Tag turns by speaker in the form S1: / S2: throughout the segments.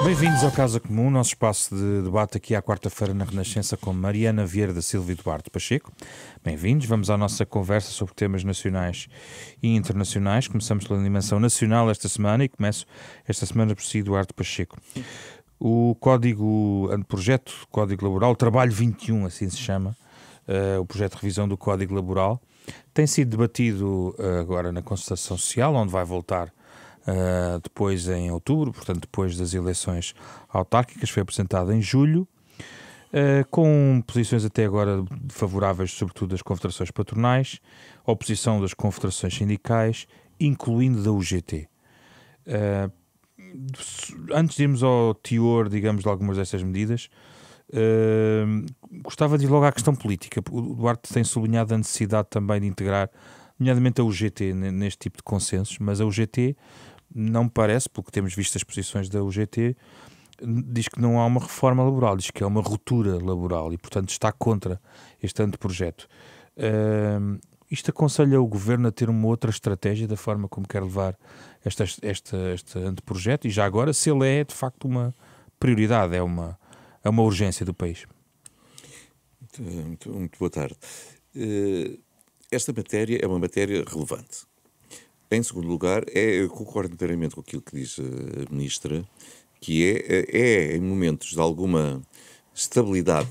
S1: Bem-vindos ao Casa Comum, nosso espaço de debate aqui à quarta-feira na Renascença com Mariana Vieira da Silva e Eduardo Pacheco. Bem-vindos, vamos à nossa conversa sobre temas nacionais e internacionais. Começamos pela dimensão nacional esta semana e começo esta semana por si, Eduardo Pacheco. O projeto Código Laboral, o Trabalho 21, assim se chama, o projeto de revisão do Código Laboral, tem sido debatido agora na Concertação Social, onde vai voltar depois em outubro, portanto depois das eleições autárquicas, foi apresentado em julho, com posições até agora favoráveis, sobretudo das confederações patronais, oposição das confederações sindicais, incluindo da UGT. Antes de irmos ao teor, digamos, de algumas destas medidas, gostava de ir logo à questão política. O Duarte tem sublinhado a necessidade também de integrar, nomeadamente a UGT, neste tipo de consensos, mas a UGT não me parece, porque temos visto as posições da UGT, diz que não há uma reforma laboral, diz que é uma ruptura laboral e, portanto, está contra este anteprojeto. Isto aconselha o Governo a ter uma outra estratégia da forma como quer levar este anteprojeto e, já agora, se ele é, de facto, uma prioridade, é uma urgência do país.
S2: Muito boa tarde. Esta matéria é uma matéria relevante. Em segundo lugar, eu concordo inteiramente com aquilo que diz a Ministra, que é em momentos de alguma estabilidade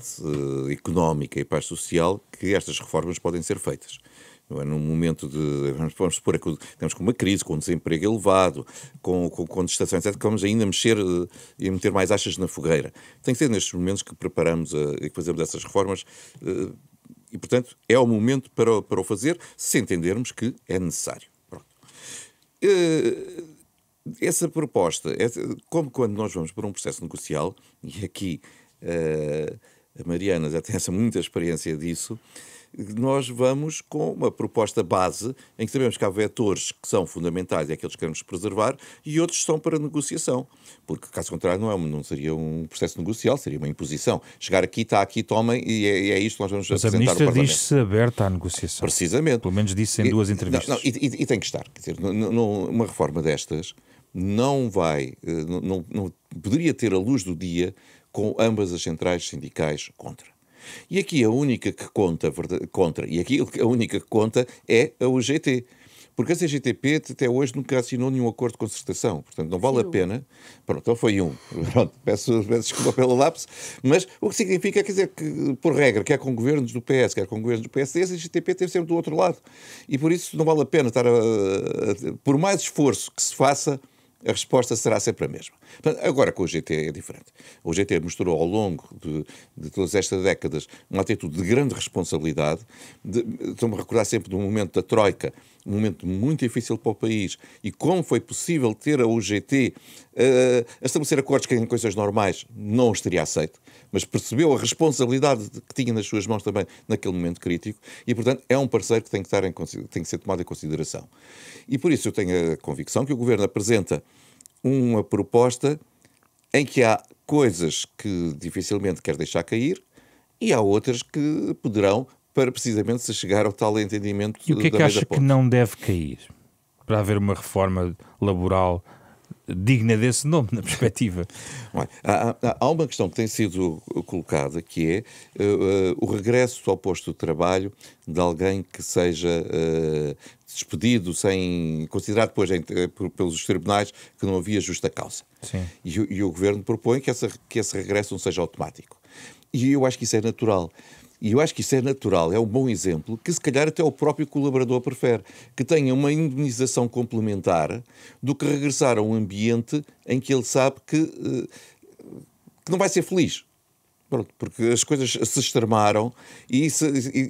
S2: económica e paz social que estas reformas podem ser feitas. Não é num momento de, vamos supor, que temos com uma crise, com um desemprego elevado, com contestação, etc., que vamos ainda mexer e meter mais achas na fogueira. Tem que ser nestes momentos que preparamos e que fazemos essas reformas e, portanto, é o momento para o fazer, se entendermos que é necessário. Pronto. Essa proposta, como quando nós vamos para um processo negocial, e aqui a Mariana já tem muita experiência disso, nós vamos com uma proposta base em que sabemos que há vetores que são fundamentais e aqueles que queremos preservar e outros são para negociação, porque caso contrário não seria um processo negocial, seria uma imposição. Chegar aqui, está aqui, tomem e é isto que nós vamos apresentar ao Parlamento.
S1: Mas a Ministra diz-se aberta à negociação.
S2: Precisamente.
S1: Pelo menos disse em duas entrevistas.
S2: E tem que estar. Quer dizer, uma reforma destas não poderia ter a luz do dia com ambas as centrais sindicais contra. E aqui a única que conta contra, e aqui a única que conta é a UGT. Porque a CGTP até hoje nunca assinou nenhum acordo de concertação. Portanto, não vale a pena. Pronto, então foi um. Pronto, peço desculpa pela lapse. Mas o que significa, quer dizer, que, por regra, quer com governos do PS, quer com governos do PSD, a CGTP esteve sempre do outro lado. E por isso não vale a pena estar por mais esforço que se faça, a resposta será sempre a mesma. Agora com o UGT é diferente. O UGT mostrou ao longo de todas estas décadas uma atitude de grande responsabilidade. Estou-me a recordar sempre do momento da Troika, um momento muito difícil para o país, e como foi possível ter a UGT a estabelecer acordos que em coisas normais não os teria aceito, mas percebeu a responsabilidade que tinha nas suas mãos também naquele momento crítico e, portanto, é um parceiro que tem que ser tomado em consideração. E por isso eu tenho a convicção que o Governo apresenta uma proposta em que há coisas que dificilmente quer deixar cair e há outras que poderão, para precisamente se chegar ao tal entendimento.
S1: E o que é que acha que não deve cair para haver uma reforma laboral digna desse nome, na perspectiva?
S2: Há uma questão que tem sido colocada, que é o regresso ao posto de trabalho de alguém que seja despedido, considerado depois pelos tribunais que não havia justa causa.
S1: Sim.
S2: E o Governo propõe que esse regresso não seja automático. E eu acho que isso é natural. E eu acho que isso é natural, é um bom exemplo, que se calhar até o próprio colaborador prefere, que tenha uma indemnização complementar do que regressar a um ambiente em que ele sabe que não vai ser feliz. Pronto, porque as coisas se extremaram e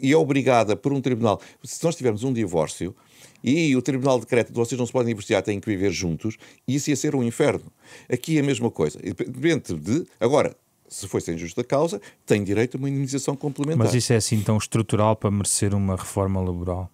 S2: é obrigada por um tribunal. Se nós tivermos um divórcio e o tribunal decreta que vocês não se podem divorciar, têm que viver juntos, isso ia ser um inferno. Aqui é a mesma coisa. Agora, se foi sem justa causa, tem direito a uma indemnização complementar.
S1: Mas isso é assim tão estrutural para merecer uma reforma laboral?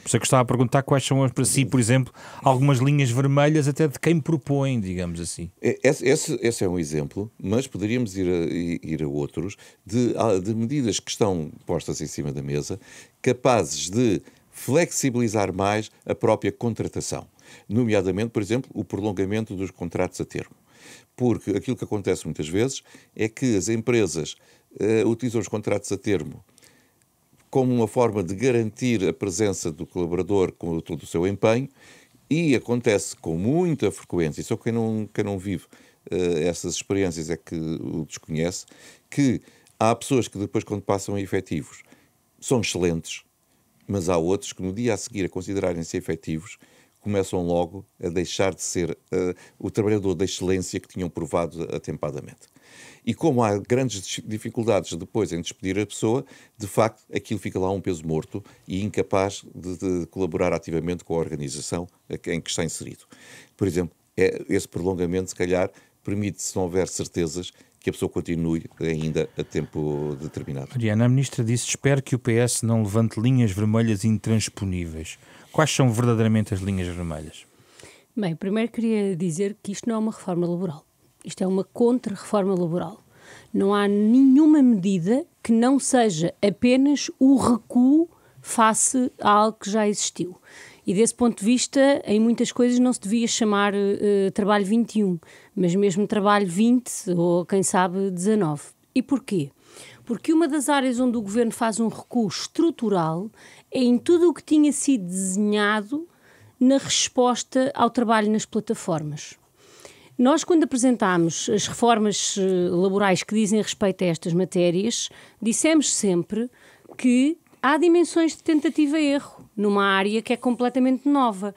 S1: Por isso é que estava a perguntar quais são para si, por exemplo, algumas linhas vermelhas até de quem propõe, digamos assim.
S2: Esse é um exemplo, mas poderíamos ir a outros de medidas que estão postas em cima da mesa, capazes de flexibilizar mais a própria contratação. Nomeadamente, por exemplo, o prolongamento dos contratos a termo. Porque aquilo que acontece muitas vezes é que as empresas utilizam os contratos a termo como uma forma de garantir a presença do colaborador com todo o seu empenho, e acontece com muita frequência, e só quem não vive essas experiências é que o desconhece, que há pessoas que depois, quando passam a efetivos, são excelentes, mas há outros que no dia a seguir a considerarem-se efetivos começam logo a deixar de ser o trabalhador da excelência que tinham provado atempadamente. E como há grandes dificuldades depois em despedir a pessoa, de facto, aquilo fica lá um peso morto e incapaz de colaborar ativamente com a organização em que está inserido. Por exemplo, esse prolongamento, se calhar, permite, se não houver certezas, que a pessoa continue ainda a tempo determinado.
S1: Mariana, a Ministra disse: espero que o PS não levante linhas vermelhas intransponíveis. Quais são verdadeiramente as linhas vermelhas?
S3: Bem, primeiro queria dizer que isto não é uma reforma laboral. Isto é uma contra-reforma laboral. Não há nenhuma medida que não seja apenas o recuo face a algo que já existiu. E desse ponto de vista, em muitas coisas não se devia chamar trabalho 21, mas mesmo trabalho 20 ou, quem sabe, 19. E porquê? Porque uma das áreas onde o Governo faz um recuo estrutural é em tudo o que tinha sido desenhado na resposta ao trabalho nas plataformas. Nós, quando apresentámos as reformas laborais que dizem respeito a estas matérias, dissemos sempre que há dimensões de tentativa e erro numa área que é completamente nova.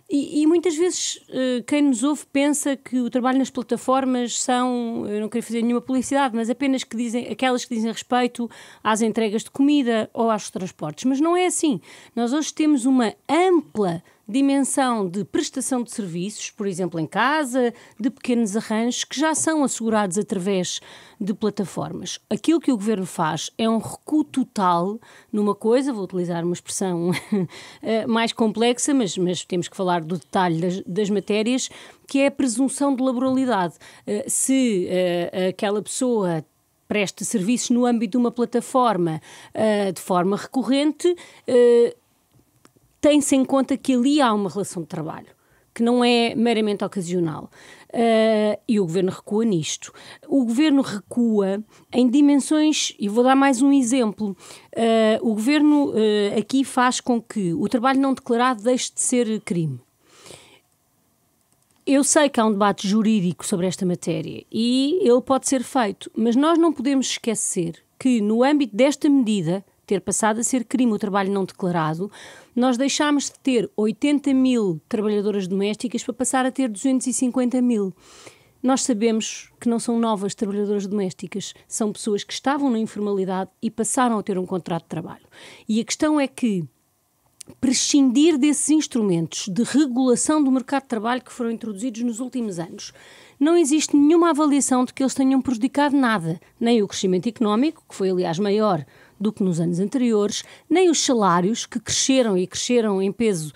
S3: E muitas vezes quem nos ouve pensa que o trabalho nas plataformas são, eu não queria fazer nenhuma publicidade, mas apenas aquelas que dizem respeito às entregas de comida ou aos transportes. Mas não é assim. Nós hoje temos uma ampla dimensão de prestação de serviços, por exemplo, em casa, de pequenos arranjos, que já são assegurados através de plataformas. Aquilo que o Governo faz é um recuo total numa coisa, vou utilizar uma expressão mais complexa, mas temos que falar do detalhe das matérias, que é a presunção de laboralidade. Se aquela pessoa presta serviços no âmbito de uma plataforma de forma recorrente, tem-se em conta que ali há uma relação de trabalho, que não é meramente ocasional. E o Governo recua nisto. O Governo recua em dimensões, e vou dar mais um exemplo. O Governo aqui faz com que o trabalho não declarado deixe de ser crime. Eu sei que há um debate jurídico sobre esta matéria e ele pode ser feito, mas nós não podemos esquecer que no âmbito desta medida, ter passado a ser crime o trabalho não declarado, nós deixámos de ter 80 mil trabalhadoras domésticas para passar a ter 250 mil. Nós sabemos que não são novas trabalhadoras domésticas, são pessoas que estavam na informalidade e passaram a ter um contrato de trabalho. E a questão é que prescindir desses instrumentos de regulação do mercado de trabalho que foram introduzidos nos últimos anos, não existe nenhuma avaliação de que eles tenham prejudicado nada, nem o crescimento económico, que foi aliás maior do que nos anos anteriores, nem os salários, que cresceram em peso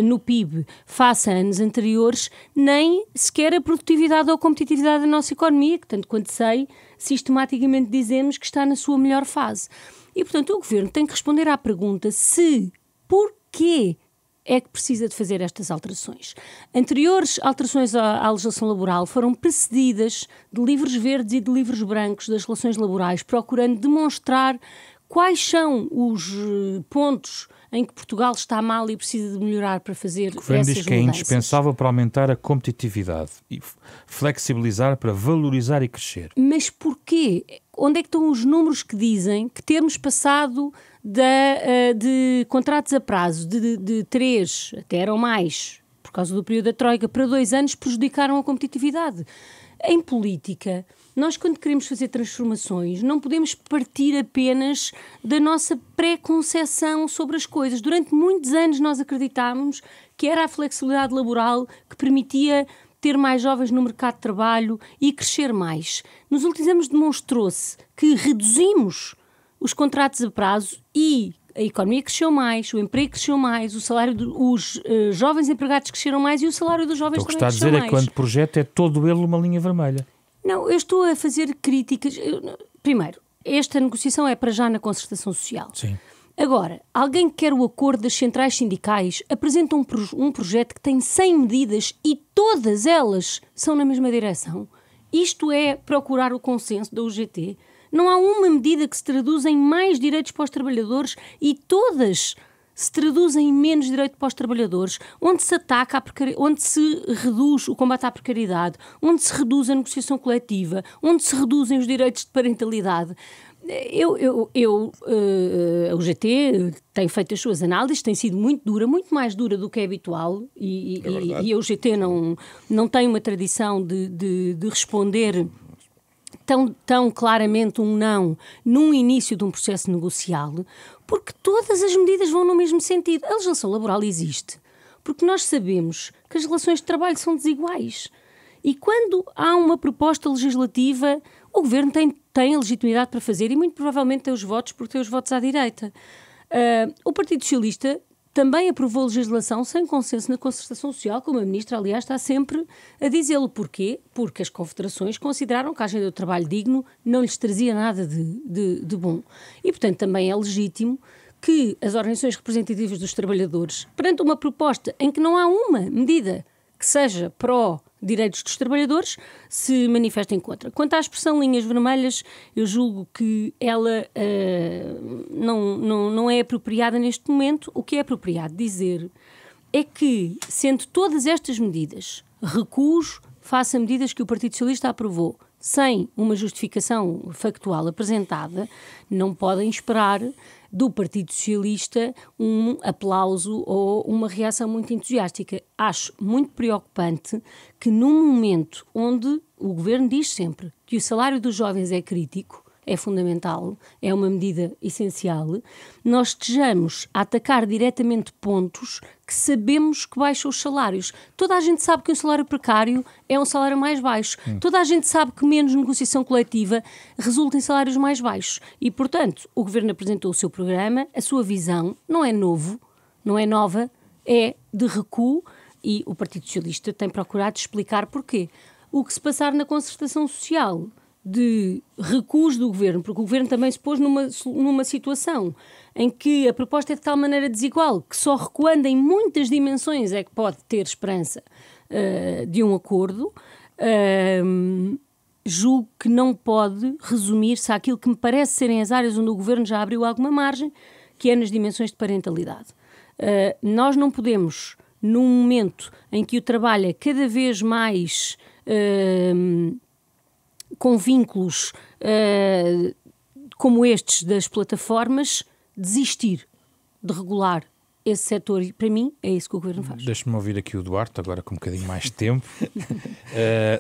S3: no PIB face a anos anteriores, nem sequer a produtividade ou a competitividade da nossa economia, que, tanto quanto sei, sistematicamente dizemos que está na sua melhor fase. E, portanto, o Governo tem que responder à pergunta se, porquê é que precisa de fazer estas alterações. Anteriores alterações à legislação laboral foram precedidas de livros verdes e de livros brancos das relações laborais, procurando demonstrar quais são os pontos em que Portugal está mal e precisa de melhorar para fazer essas mudanças.
S1: O Governo diz que é indispensável para aumentar a competitividade e flexibilizar para valorizar e crescer.
S3: Mas porquê? Onde é que estão os números que dizem que termos passado de contratos a prazo de 3, até eram mais, por causa do período da Troika, para 2 anos, prejudicaram a competitividade? Em política, nós, quando queremos fazer transformações, não podemos partir apenas da nossa pré-conceção sobre as coisas. Durante muitos anos nós acreditávamos que era a flexibilidade laboral que permitia ter mais jovens no mercado de trabalho e crescer mais. Nos últimos anos demonstrou-se que reduzimos os contratos a prazo e a economia cresceu mais, o emprego cresceu mais, o salário dos jovens empregados cresceram mais e o salário dos jovens também cresceu mais.
S1: O que está a dizer é que quando projeto é todo ele uma linha vermelha.
S3: Não, eu estou a fazer críticas. Primeiro, esta negociação é para já na concertação social.
S1: Sim.
S3: Agora, alguém que quer o acordo das centrais sindicais apresenta um projeto que tem 100 medidas e todas elas são na mesma direção. Isto é procurar o consenso da UGT. Não há uma medida que se traduza em mais direitos para os trabalhadores e todas se traduzem em menos direito para os trabalhadores, onde se ataca onde se reduz o combate à precariedade, onde se reduz a negociação coletiva, onde se reduzem os direitos de parentalidade. A UGT tem feito as suas análises, tem sido muito dura, muito mais dura do que é habitual, e a UGT não tem uma tradição de responder tão claramente um não num início de um processo negocial, porque todas as medidas vão no mesmo sentido. A legislação laboral existe porque nós sabemos que as relações de trabalho são desiguais. E quando há uma proposta legislativa, o Governo tem a legitimidade para fazer e muito provavelmente tem os votos, porque tem os votos à direita. O Partido Socialista também aprovou legislação sem consenso na concertação social, como a Ministra, aliás, está sempre a dizê-lo. Porquê? Porque as confederações consideraram que a agenda do trabalho digno não lhes trazia nada de bom. E, portanto, também é legítimo que as organizações representativas dos trabalhadores, perante uma proposta em que não há uma medida que seja pró-direitos dos trabalhadores, se manifestem contra. Quanto à expressão linhas vermelhas, eu julgo que ela não é apropriada neste momento. O que é apropriado dizer é que, sendo todas estas medidas recuos face a medidas que o Partido Socialista aprovou, sem uma justificação factual apresentada, não podem esperar do Partido Socialista um aplauso ou uma reação muito entusiástica. Acho muito preocupante que num momento onde o Governo diz sempre que o salário dos jovens é crítico, é fundamental, é uma medida essencial, nós estejamos a atacar diretamente pontos que sabemos que baixam os salários. Toda a gente sabe que um salário precário é um salário mais baixo. Toda a gente sabe que menos negociação coletiva resulta em salários mais baixos. E, portanto, o Governo apresentou o seu programa, a sua visão não é novo, não é nova, é de recuo, e o Partido Socialista tem procurado explicar porquê. O que se passar na concertação social de recuos do Governo, porque o Governo também se pôs numa situação em que a proposta é de tal maneira desigual que só recuando em muitas dimensões é que pode ter esperança de um acordo, julgo que não pode resumir-se àquilo que me parece serem as áreas onde o Governo já abriu alguma margem, que é nas dimensões de parentalidade. Nós não podemos, num momento em que o trabalho é cada vez mais com vínculos como estes das plataformas, desistir de regular esse setor. E, para mim, é isso que o Governo faz.
S1: Deixa-me ouvir aqui o Duarte, agora com um bocadinho mais de tempo.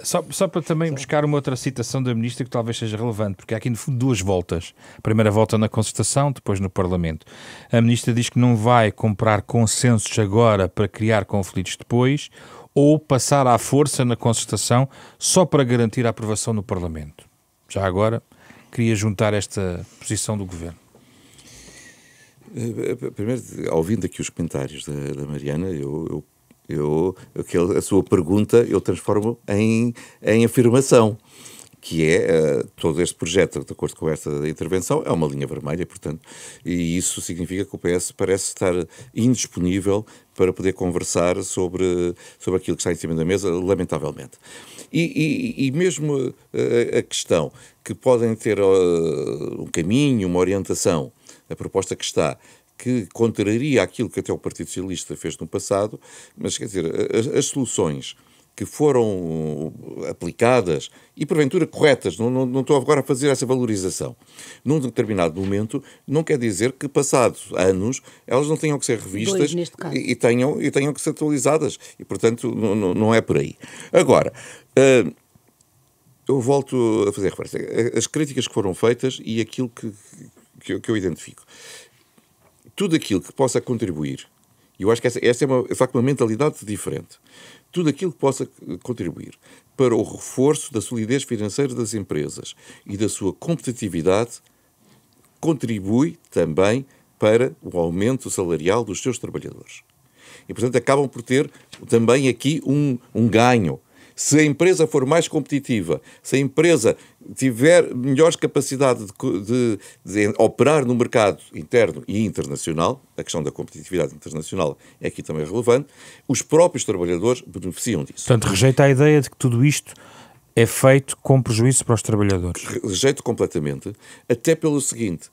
S1: Só para também buscar uma outra citação da Ministra que talvez seja relevante, porque há aqui, no fundo, duas voltas. A primeira volta na concertação, depois no Parlamento. A Ministra diz que não vai comprar consensos agora para criar conflitos depois, ou passar à força na concertação só para garantir a aprovação no Parlamento. Já agora, queria juntar esta posição do Governo.
S2: Primeiro, ouvindo aqui os comentários da Mariana, a sua pergunta eu transformo em afirmação, que é todo este projeto, de acordo com esta intervenção, é uma linha vermelha, portanto, e isso significa que o PS parece estar indisponível para poder conversar sobre aquilo que está em cima da mesa, lamentavelmente. E mesmo a questão que podem ter um caminho, uma orientação, a proposta que está, que contraria aquilo que até o Partido Socialista fez no passado, mas, quer dizer, as soluções que foram aplicadas e, porventura, corretas, não estou agora a fazer essa valorização, num determinado momento, não quer dizer que, passados anos, elas não tenham que ser revistas e tenham que ser atualizadas. E, portanto, não é por aí. Agora, eu volto a fazer referência. As críticas que foram feitas e aquilo que eu identifico. Tudo aquilo que possa contribuir, e eu acho que essa é de facto uma mentalidade diferente, tudo aquilo que possa contribuir para o reforço da solidez financeira das empresas e da sua competitividade, contribui também para o aumento salarial dos seus trabalhadores. E, portanto, acabam por ter também aqui um ganho. Se a empresa for mais competitiva, se a empresa tiver melhores capacidade de operar no mercado interno e internacional, a questão da competitividade internacional é aqui também relevante, os próprios trabalhadores beneficiam disso.
S1: Portanto, rejeita a ideia de que tudo isto é feito com prejuízo para os trabalhadores.
S2: Rejeito completamente, até pelo seguinte,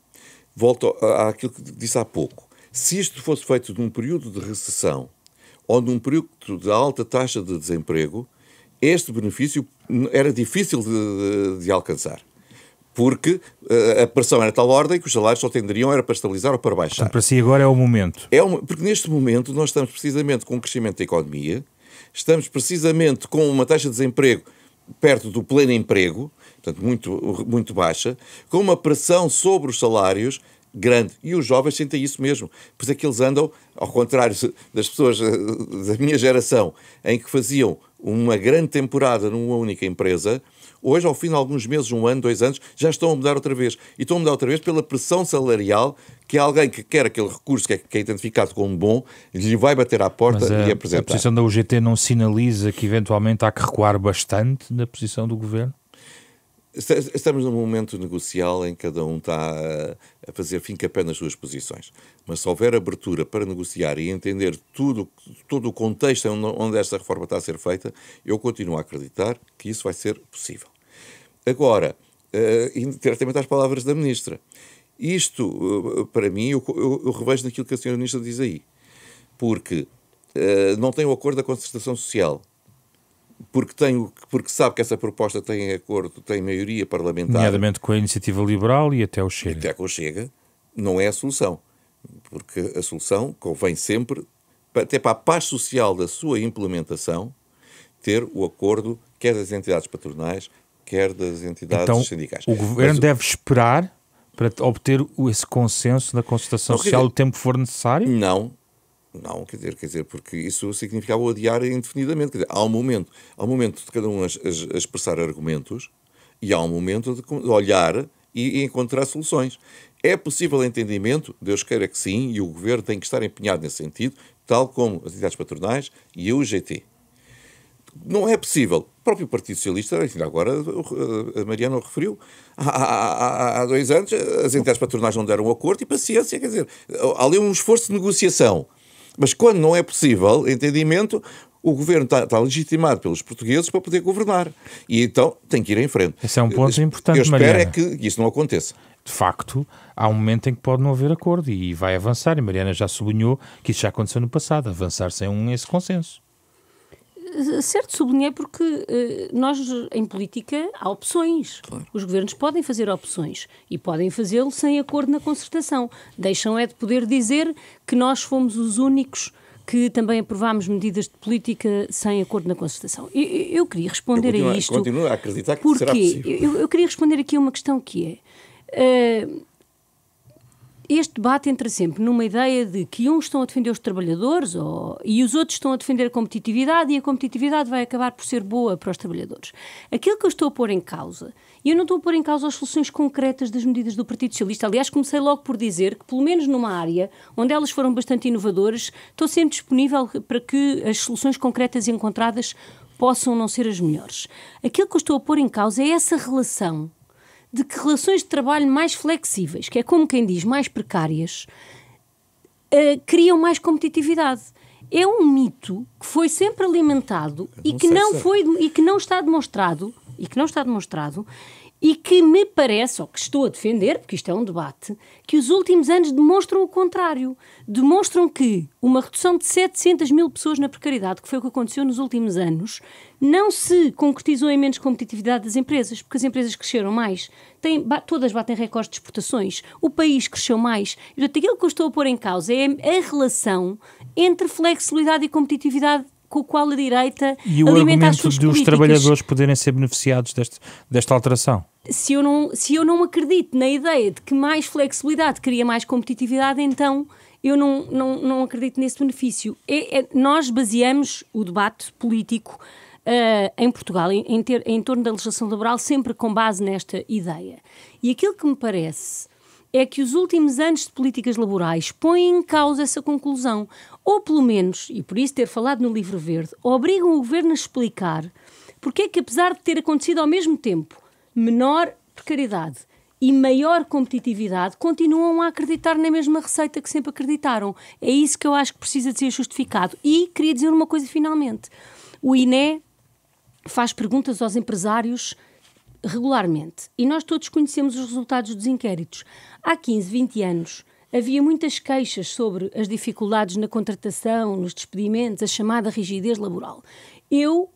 S2: volto àquilo que disse há pouco. Se isto fosse feito num período de recessão ou num período de alta taxa de desemprego, este benefício era difícil de alcançar. Porque a pressão era tal ordem que os salários só tenderiam era para estabilizar ou para baixar.
S1: Portanto, para si agora é o momento.
S2: Porque neste momento nós estamos precisamente com um crescimento da economia, estamos precisamente com uma taxa de desemprego perto do pleno emprego, portanto muito, muito baixa, com uma pressão sobre os salários grande. E os jovens sentem isso mesmo. Pois é que eles andam, ao contrário das pessoas da minha geração, em que faziam uma grande temporada numa única empresa, hoje, ao fim de alguns meses, 1 ano, 2 anos, já estão a mudar outra vez. E estão a mudar outra vez pela pressão salarial que alguém que quer aquele recurso que é identificado como bom, lhe vai bater à porta e apresentar.
S1: A posição da UGT não sinaliza que eventualmente há que recuar bastante na posição do Governo?
S2: Estamos num momento negocial em que cada um está a fazer fim-capé nas suas posições. Mas se houver abertura para negociar e entender todo o contexto onde esta reforma está a ser feita, eu continuo a acreditar que isso vai ser possível. Agora, diretamente às palavras da Ministra, isto, para mim, eu revejo naquilo que a Sra. Ministra diz aí. Porque não tem o acordo da concertação social, porque sabe que essa proposta tem acordo, tem maioria parlamentar.
S1: Nomeadamente com a Iniciativa Liberal e até o Chega.
S2: Até com o Chega, não é a solução. Porque a solução convém sempre, até para a paz social da sua implementação, ter o acordo quer das entidades patronais, quer das entidades sindicais.
S1: O Governo deve esperar para obter esse consenso na concertação social o tempo que for necessário?
S2: Não, quer dizer, porque isso significava adiar indefinidamente. Quer dizer, há um momento de cada um a expressar argumentos e há um momento de olhar e encontrar soluções. É possível entendimento? Deus queira que sim, e o Governo tem que estar empenhado nesse sentido, tal como as entidades patronais e a UGT. Não é possível. O próprio Partido Socialista, agora a Mariana o referiu, há 2 anos as entidades patronais não deram um acordo e paciência, quer dizer, há ali um esforço de negociação. Mas quando não é possível entendimento, o Governo está legitimado pelos portugueses para poder governar. E então tem que ir em frente.
S1: Esse é um ponto importante,
S2: eu espero
S1: Mariana.
S2: É que isso não aconteça.
S1: De facto, há um momento em que pode não haver acordo e vai avançar. E Mariana já sublinhou que isso já aconteceu no passado, avançar sem esse consenso.
S3: Certo, sublinhei porque nós, em política, há opções. Claro. Os governos podem fazer opções e podem fazê-lo sem acordo na concertação. Deixam de poder dizer que nós fomos os únicos que também aprovámos medidas de política sem acordo na concertação. Eu queria responder a isto...
S2: Continuo a acreditar que será possível.
S3: Eu queria responder aqui a uma questão que é... Este debate entra sempre numa ideia de que uns estão a defender os trabalhadores e os outros estão a defender a competitividade e a competitividade vai acabar por ser boa para os trabalhadores. Aquilo que eu estou a pôr em causa, e eu não estou a pôr em causa as soluções concretas das medidas do Partido Socialista, aliás, comecei logo por dizer que, pelo menos numa área onde elas foram bastante inovadoras, estou sempre disponível para que as soluções concretas encontradas possam não ser as melhores. Aquilo que eu estou a pôr em causa é essa relação de que relações de trabalho mais flexíveis, que é como quem diz, mais precárias, criam mais competitividade. É um mito que foi sempre alimentado e que não está demonstrado, e que me parece, ou que estou a defender, porque isto é um debate, que os últimos anos demonstram o contrário. Demonstram que uma redução de 700 mil pessoas na precariedade, que foi o que aconteceu nos últimos anos, não se concretizou em menos competitividade das empresas, porque as empresas cresceram mais. Todas batem recordes de exportações. O país cresceu mais. E, portanto, aquilo que eu estou a pôr em causa é a relação entre flexibilidade e competitividade com o qual a direita alimenta as suas políticas.
S1: E o argumento dos trabalhadores poderem ser beneficiados desta alteração?
S3: Se eu não acredito na ideia de que mais flexibilidade cria mais competitividade, então eu não acredito nesse benefício. Nós baseamos o debate político em Portugal, em torno da legislação laboral, sempre com base nesta ideia. E aquilo que me parece é que os últimos anos de políticas laborais põem em causa essa conclusão. Ou, pelo menos, e por isso ter falado no Livro Verde, obrigam o Governo a explicar Porque é que, apesar de ter acontecido ao mesmo tempo menor precariedade e maior competitividade, continuam a acreditar na mesma receita que sempre acreditaram? É isso que eu acho que precisa de ser justificado. E queria dizer uma coisa finalmente. O INE faz perguntas aos empresários regularmente. E nós todos conhecemos os resultados dos inquéritos. Há 15, 20 anos havia muitas queixas sobre as dificuldades na contratação, nos despedimentos, a chamada rigidez laboral. Eu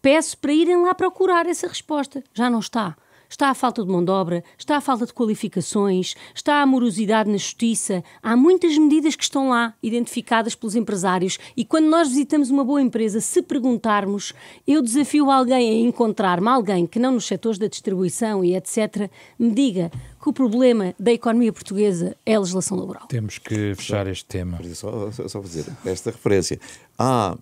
S3: peço para irem lá procurar essa resposta. Já não está. Está a falta de mão de obra, está a falta de qualificações, está a morosidade na justiça. Há muitas medidas que estão lá, identificadas pelos empresários. E quando nós visitamos uma boa empresa, se perguntarmos, eu desafio alguém a encontrar-me alguém que não nos setores da distribuição e etc., me diga que o problema da economia portuguesa é a legislação laboral.
S1: Temos que fechar este tema.
S2: Só fazer esta referência. A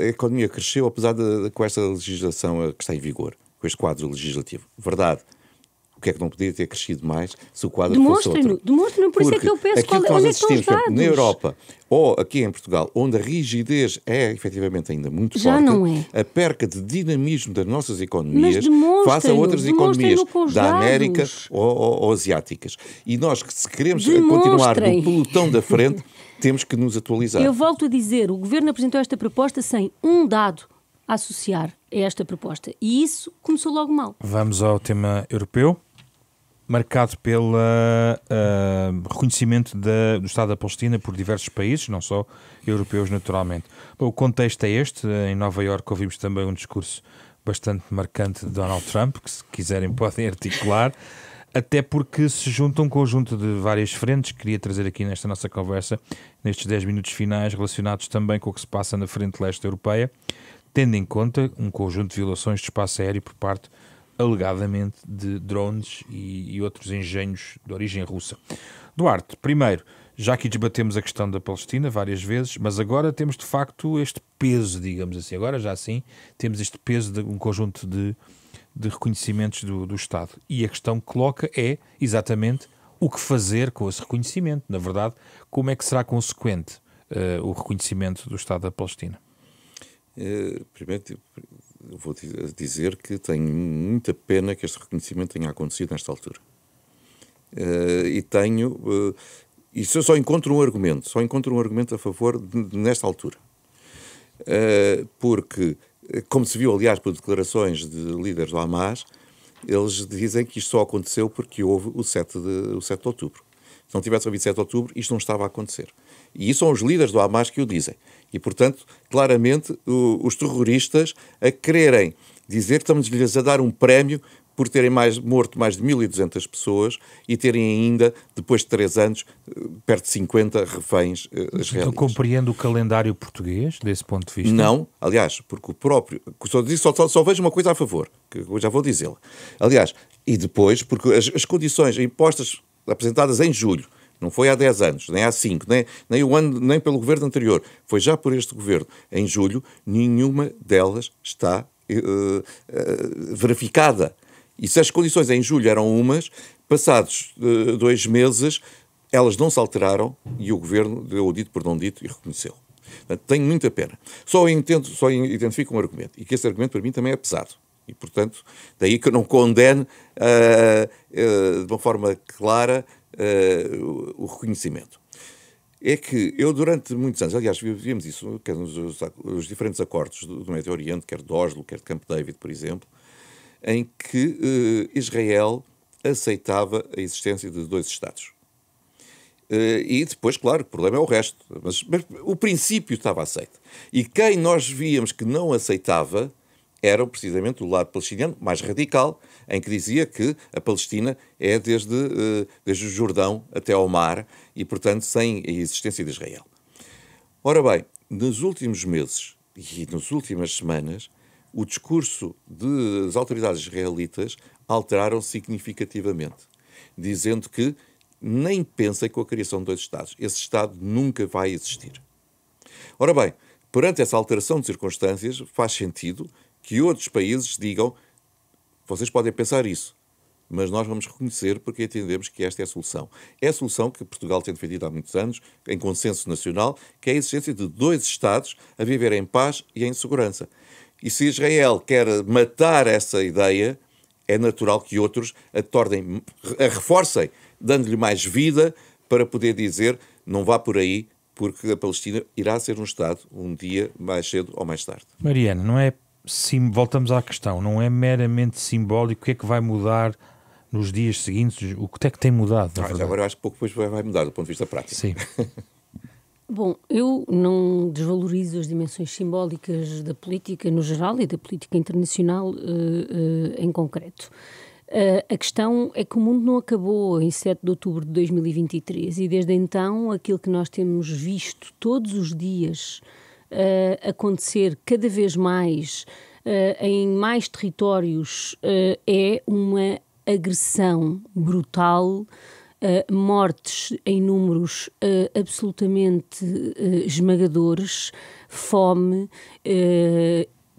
S2: economia cresceu apesar com esta legislação que está em vigor, com este quadro legislativo. Verdade. O que é que não podia ter crescido mais se o quadro fosse outro?
S3: Demonstrem-no, por isso é que eu peço onde é que estão os dados.
S2: Na Europa ou aqui em Portugal, onde a rigidez é efetivamente ainda muito
S3: já
S2: forte,
S3: não é.
S2: A perca de dinamismo das nossas economias face a outras economias da América ou asiáticas. E nós, se queremos continuar no pelotão da frente, temos que nos atualizar.
S3: Eu volto a dizer, o Governo apresentou esta proposta sem um dado a associar a esta proposta. E isso começou logo mal.
S1: Vamos ao tema europeu, marcado pelo reconhecimento do Estado da Palestina por diversos países, não só europeus naturalmente. Bom, o contexto é este. Em Nova Iorque ouvimos também um discurso bastante marcante de Donald Trump, que se quiserem podem articular, até porque se junta um conjunto de várias frentes que queria trazer aqui nesta nossa conversa, nestes 10 minutos finais, relacionados também com o que se passa na frente leste europeia, tendo em conta um conjunto de violações de espaço aéreo por parte, alegadamente, de drones e outros engenhos de origem russa. Duarte, primeiro, já aqui debatemos a questão da Palestina várias vezes, mas agora temos de facto este peso, digamos assim, agora já sim, temos este peso de um conjunto de reconhecimentos do Estado. E a questão que coloca é exatamente o que fazer com esse reconhecimento. Na verdade, como é que será consequente o reconhecimento do Estado da Palestina?
S2: Primeiro, eu vou dizer que tenho muita pena que este reconhecimento tenha acontecido nesta altura. E só encontro um argumento a favor nesta altura. Porque, como se viu, aliás, por declarações de líderes do Hamas, eles dizem que isto só aconteceu porque houve o 7 de outubro. Se não tivesse havido 7 de outubro, isto não estava a acontecer. E isso são os líderes do Hamas que o dizem. E, portanto, claramente, os terroristas a quererem dizer que estamos-lhes a dar um prémio por terem morto mais de 1.200 pessoas e terem ainda, depois de 3 anos, perto de 50 reféns israelitas.
S1: Então compreendo o calendário português, desse ponto de vista?
S2: Não, aliás, porque o próprio... Só vejo uma coisa a favor, que eu já vou dizê-la. Aliás, e depois, porque as condições impostas, apresentadas em julho, não foi há 10 anos, nem há 5, nem pelo governo anterior, foi já por este governo, em julho, nenhuma delas está verificada. E se as condições em julho eram umas, passados 2 meses, elas não se alteraram e o governo deu o dito por não dito e reconheceu. Portanto, tenho muita pena. Só identifico um argumento, e que esse argumento para mim também é pesado. E, portanto, daí que eu não condene de uma forma clara o reconhecimento. É que eu, durante muitos anos, aliás, víamos isso, quer nos diferentes acordos do Médio Oriente, quer de Oslo, quer de Camp David, por exemplo, em que Israel aceitava a existência de 2 Estados. E depois, claro, o problema é o resto. Mas o princípio estava aceito. E quem nós víamos que não aceitava era precisamente o lado palestiniano, mais radical, em que dizia que a Palestina é desde o Jordão até ao mar e, portanto, sem a existência de Israel. Ora bem, nos últimos meses e nas últimas semanas, o discurso das autoridades israelitas alteraram significativamente, dizendo que nem pensem com a criação de 2 Estados. Esse Estado nunca vai existir. Ora bem, perante essa alteração de circunstâncias, faz sentido que outros países digam: vocês podem pensar isso, mas nós vamos reconhecer porque entendemos que esta é a solução. É a solução que Portugal tem defendido há muitos anos, em consenso nacional, que é a existência de 2 Estados a viver em paz e em segurança. E se Israel quer matar essa ideia, é natural que outros a reforcem, dando-lhe mais vida para poder dizer não vá por aí, porque a Palestina irá ser um Estado um dia mais cedo ou mais tarde.
S1: Mariana, não é voltamos à questão, não é meramente simbólico. O que é que vai mudar nos dias seguintes? O que é que tem mudado?
S2: Agora eu acho que pouco depois vai mudar do ponto de vista prático.
S1: Sim.
S3: Bom, eu não desvalorizo as dimensões simbólicas da política no geral e da política internacional em concreto. A questão é que o mundo não acabou em 7 de outubro de 2023 e desde então aquilo que nós temos visto todos os dias acontecer cada vez mais em mais territórios é uma agressão brutal, mortes em números absolutamente esmagadores, fome,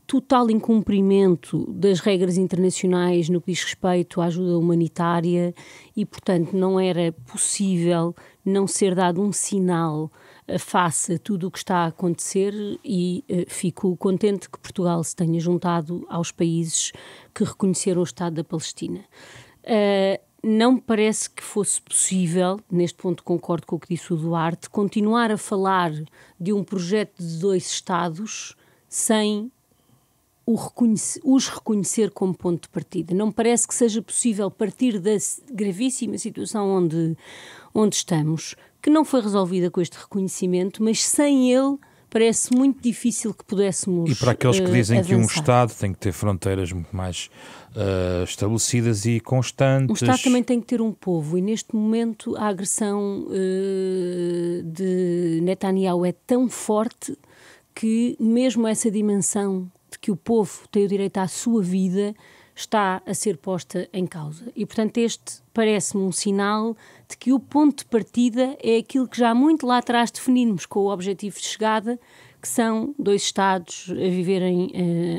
S3: total incumprimento das regras internacionais no que diz respeito à ajuda humanitária e, portanto, não era possível não ser dado um sinal face a tudo o que está a acontecer e fico contente que Portugal se tenha juntado aos países que reconheceram o Estado da Palestina. Não me parece que fosse possível, neste ponto concordo com o que disse o Duarte, continuar a falar de um projeto de 2 Estados sem os reconhecer como ponto de partida. Não me parece que seja possível partir da gravíssima situação onde estamos, que não foi resolvida com este reconhecimento, mas sem ele parece muito difícil que pudéssemos
S1: E para aqueles que dizem
S3: avançar.
S1: que um Estado tem que ter fronteiras muito mais estabelecidas e constantes...
S3: Um Estado também tem que ter um povo e neste momento a agressão de Netanyahu é tão forte que mesmo essa dimensão de que o povo tem o direito à sua vida está a ser posta em causa. E, portanto, este parece-me um sinal de que o ponto de partida é aquilo que já muito lá atrás definimos com o objetivo de chegada, que são 2 Estados a viverem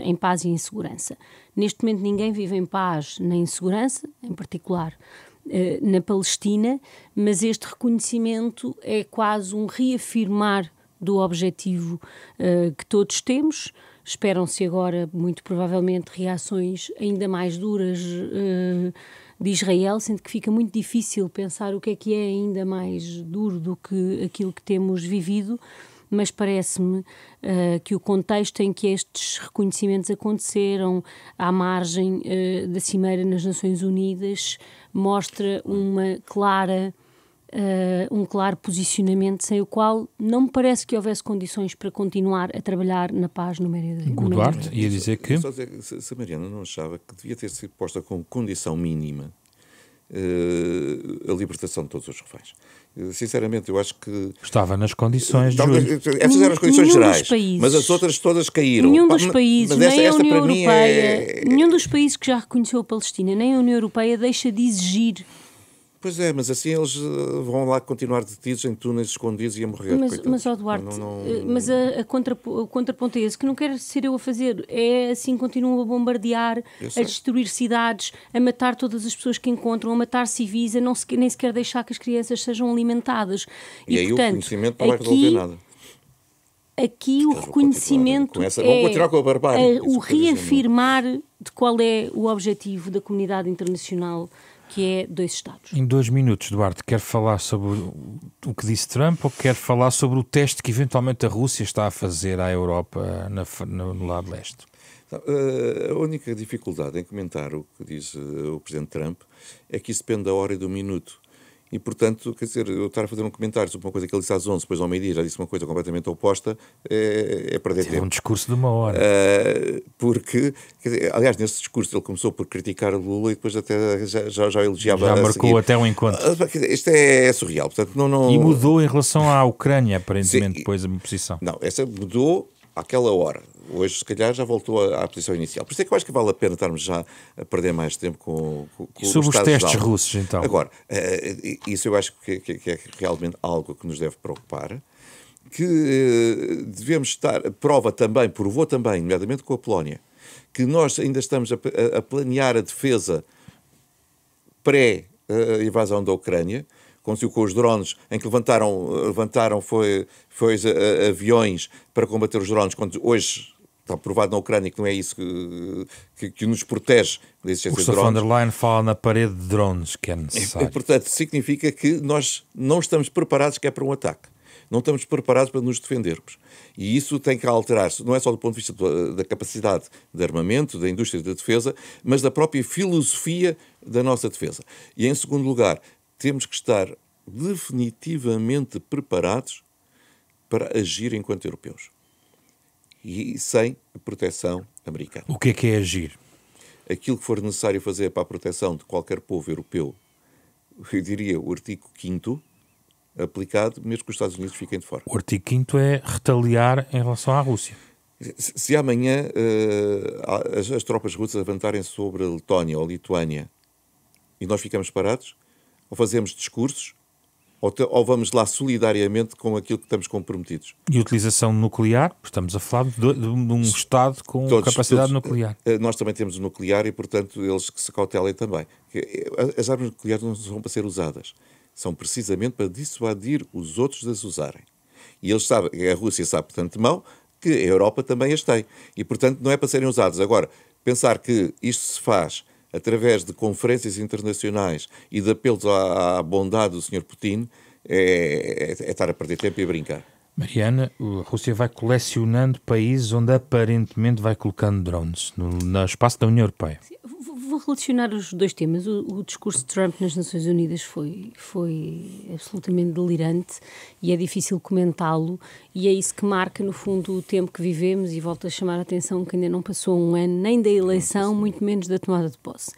S3: em paz e em segurança. Neste momento ninguém vive em paz nem em segurança, em particular na Palestina, mas este reconhecimento é quase um reafirmar do objetivo que todos temos. Esperam-se agora, muito provavelmente, reações ainda mais duras de Israel, sendo que fica muito difícil pensar o que é ainda mais duro do que aquilo que temos vivido, mas parece-me que o contexto em que estes reconhecimentos aconteceram à margem da Cimeira nas Nações Unidas mostra um claro posicionamento sem o qual não me parece que houvesse condições para continuar a trabalhar na paz no Médio Oriente.
S1: O Duarte ia dizer que...
S2: Só dizer, se a Mariana não achava que devia ter sido posta como condição mínima a libertação de todos os reféns. Sinceramente, eu acho que...
S1: Estava nas condições de
S2: Essas eram as condições gerais, mas as outras todas caíram.
S3: Nenhum dos países, nem a União Europeia,
S2: é...
S3: nenhum dos países que já reconheceu a Palestina, nem a União Europeia deixa de exigir.
S2: Pois é, mas assim eles vão lá continuar detidos em túneis escondidos e a morrer.
S3: Mas ó Duarte, mas o contraponto é esse, que não quero ser eu a fazer, é assim, continuam a bombardear, a destruir cidades, a matar todas as pessoas que encontram, a matar civis, a nem sequer deixar que as crianças sejam alimentadas.
S2: E aí portanto, o conhecimento não vai resolver nada.
S3: Aqui o reconhecimento
S2: vamos continuar com a barbárie.
S3: O reafirmar de qual é o objetivo da comunidade internacional, que é 2 Estados.
S1: Em 2 minutos, Duarte, quer falar sobre o que disse Trump ou quer falar sobre o teste que eventualmente a Rússia está a fazer à Europa no lado leste?
S2: A única dificuldade em comentar o que diz o Presidente Trump é que isso depende da hora e do minuto. E, portanto, quer dizer, eu estar a fazer um comentário sobre uma coisa que ele disse às 11, depois ao meio-dia já disse uma coisa completamente oposta, é perder tempo.
S1: É um discurso de 1 hora.
S2: Porque, quer dizer, aliás, nesse discurso ele começou por criticar Lula e depois até já elogiava.
S1: Já marcou até um encontro.
S2: Isto é surreal. Portanto, não...
S1: E mudou em relação à Ucrânia, aparentemente, depois a posição.
S2: Não, essa mudou àquela hora. Hoje, se calhar, já voltou à posição inicial. Por isso é que eu acho que vale a pena estarmos já a perder mais tempo com
S1: sobre os testes russos, então.
S2: Agora, isso eu acho que é realmente algo que nos deve preocupar, que devemos provou também, nomeadamente com a Polónia, que nós ainda estamos a planear a defesa pré-invasão da Ucrânia, com os drones, em que levantaram foi aviões para combater os drones, quando hoje está provado na Ucrânia que não é isso que nos protege da existência de drones.
S1: Ursula von der Leyen fala na parede de drones que é necessário.
S2: Portanto, significa que nós não estamos preparados para um ataque. Não estamos preparados para nos defendermos. E isso tem que alterar-se, não é só do ponto de vista da capacidade de armamento, da indústria da defesa, mas da própria filosofia da nossa defesa. E, em segundo lugar, temos que estar definitivamente preparados para agir enquanto europeus. E sem a proteção americana.
S1: O que é agir?
S2: Aquilo que for necessário fazer para a proteção de qualquer povo europeu, eu diria o artigo 5º, aplicado, mesmo que os Estados Unidos fiquem de fora.
S1: O artigo 5º é retaliar em relação à Rússia.
S2: Se amanhã as tropas russas levantarem sobre a Letónia ou a Lituânia e nós ficamos parados, ou fazemos discursos, ou vamos lá solidariamente com aquilo que estamos comprometidos.
S1: E utilização nuclear, estamos a falar de um Estado com capacidade nuclear.
S2: Nós também temos o nuclear e, portanto, eles que se cautelem também. As armas nucleares não são para ser usadas. São precisamente para dissuadir os outros de as usarem. E eles sabem, a Rússia sabe, portanto, de mão, que a Europa também as tem. E, portanto, não é para serem usados. Agora, pensar que isto se faz através de conferências internacionais e de apelos à bondade do Sr. Putin é estar a perder tempo e a brincar.
S1: Mariana, a Rússia vai colecionando países onde aparentemente vai colocando drones no espaço da União Europeia.
S3: Vou relacionar os dois temas. O discurso de Trump nas Nações Unidas foi absolutamente delirante e é difícil comentá-lo, e é isso que marca, no fundo, o tempo que vivemos, e volto a chamar a atenção que ainda não passou um ano nem da eleição, muito menos da tomada de posse.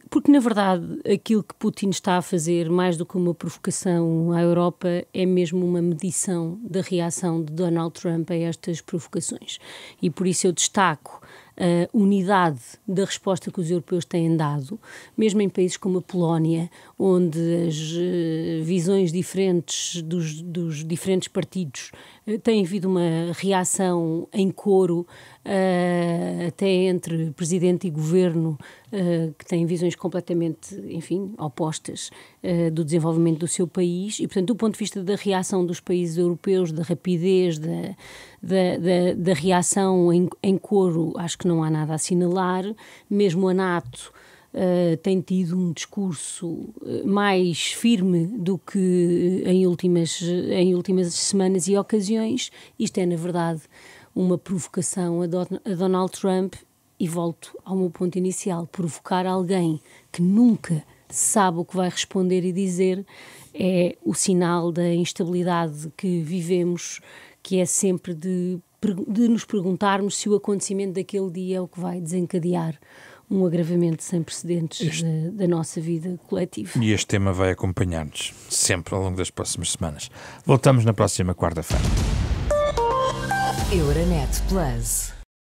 S3: Porque, na verdade, aquilo que Putin está a fazer, mais do que uma provocação à Europa, é mesmo uma medição da reação de Donald Trump a estas provocações. E por isso eu destaco a unidade da resposta que os europeus têm dado, mesmo em países como a Polónia, onde as visões diferentes dos diferentes partidos tem havido uma reação em coro, até entre presidente e governo, que têm visões completamente, enfim, opostas do desenvolvimento do seu país, e, portanto, do ponto de vista da reação dos países europeus, da rapidez, da reação em coro, acho que não há nada a assinalar. Mesmo a NATO tem tido um discurso mais firme do que em últimas semanas e ocasiões. Isto é, na verdade, uma provocação a Donald Trump, e volto ao meu ponto inicial: provocar alguém que nunca sabe o que vai responder e dizer é o sinal da instabilidade que vivemos, que é sempre de nos perguntarmos se o acontecimento daquele dia é o que vai desencadear um agravamento sem precedentes da nossa vida coletiva.
S1: E este tema vai acompanhar-nos sempre ao longo das próximas semanas. Voltamos na próxima quarta-feira.
S4: Euronet Plus.